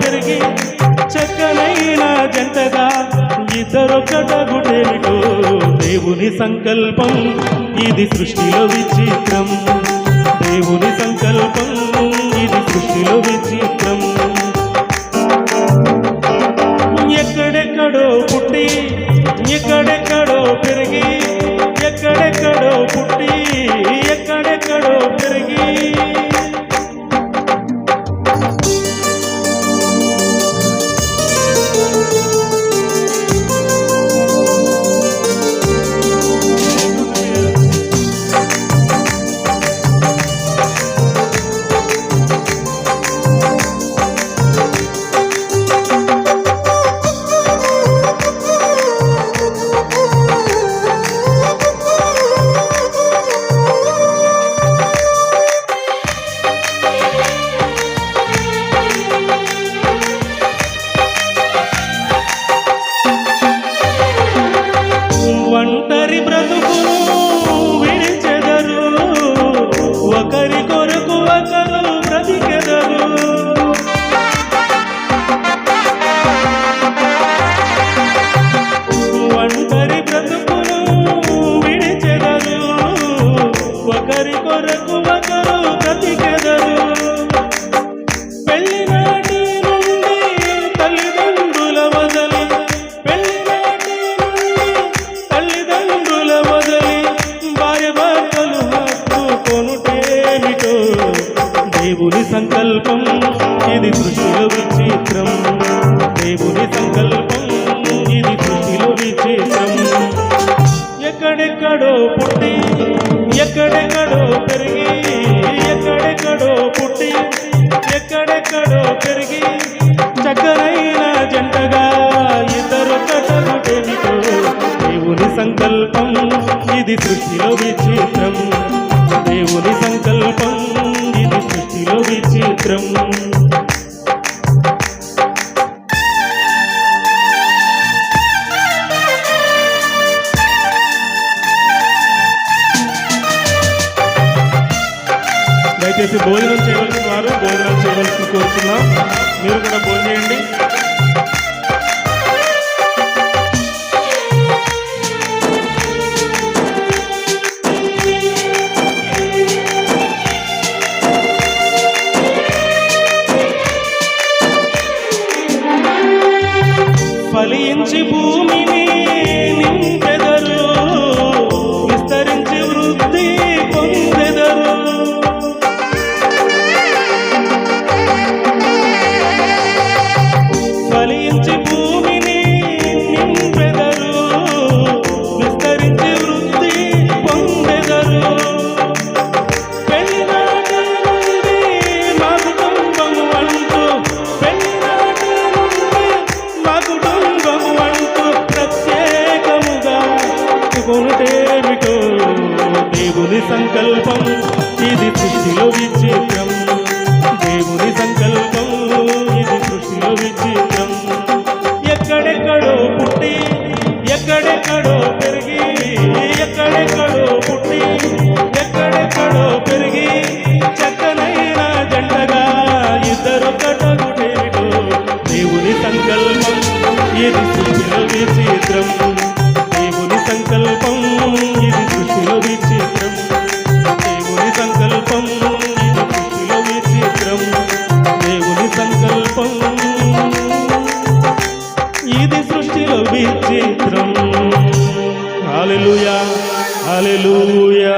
పెరిగి చక్కనైన జంటగా ఇద్దరొక్కటగుటేమిటో దేవుని సంకల్పం ఇది సృష్టిలో విచిత్రం. దేవుని సంకల్పం ఇది సృష్టిలో విచిత్రం. ఎక్కడెక్కడో పుట్టి ఎక్కడెక్కడో పెరిగి ఎక్కడెక్కడో పుట్టి ఎక్కడెక్కడో పెరిగి ఒంటరి బ్రతుకును విడిచెదరు, ఒకరి కొరకు ఒకరు బ్రతికెదరు. ఒంటరి బ్రతుకును విడిచెదరు, ఒకరి కొరకు ఒకరు బ్రతికెదరు. పెళ్లినాటి నుండి తల్లిదండ్రుల వదలి తల్లిదండ్రుల వదలి భార్య భర్తలు హత్తుకొనుటేమిటో దేవుని సంకల్పం ఇది సృష్టిలో విచిత్రం. దేవుని సంకల్పం ఇది సృష్టిలో విచిత్రం. ఎక్కడెక్కడో పుట్టి ఎక్కడెక్కడో పెరిగి ఎక్కడెక్కడో పుట్టి ఎక్కడెక్కడో పెరిగి చక్కనైన జంటగా ఇద్దరొక్కటగుటేమిటో దేవుని సంకల్పం ఇది సృష్టిలో విచిత్రం. దేవుని సంకల్పం ఇది సృష్టిలో విచిత్రం. దయచేసి భోజనం చేయవలసిన వారు భోజనం చేయవలసిన కోరుతున్నాం. మీరు కూడా భోజనం చేయండి. ఫలించి భూమిని నింపెదరు, విస్తరించి వృద్ధి పొందెదరు. ఫలించి భూమిని నింపెదరు, విస్తరించి వృద్ధి పొందెదరు. పెళ్లినాటి నుండి మా కుటుంబము అంటూ పెళ్లినాటి నుండి మా కుటుంబము అంటూ ప్రత్యేకముగా కొనుటేమిటో దేవుని సంకల్పం ఇది సృష్టిలో విచిత్రం. దేవుని సంకల్పం ఇది సృష్టిలో విచిత్రం. ఎక్కడెక్కడో పుట్టి ఎక్కడెక్కడో పెరిగి ఎక్కడెక్కడో పుట్టి ఎక్కడెక్కడో పెరిగి చక్కనైన జంటగా ఇద్దరొక్కటగుటేమిటో దేవుని సంకల్పం ఇది సృష్టిలో విచిత్రం. దేవుని సంకల్పం ఇది సృష్టిలో విచిత్రం. దేవుని సంకల్పం ఇది సృష్టిలో విచిత్రం. దేవుని సంకల్పం ఇది సృష్టిలో విచిత్రం. హల్లెలూయా, హల్లెలూయా.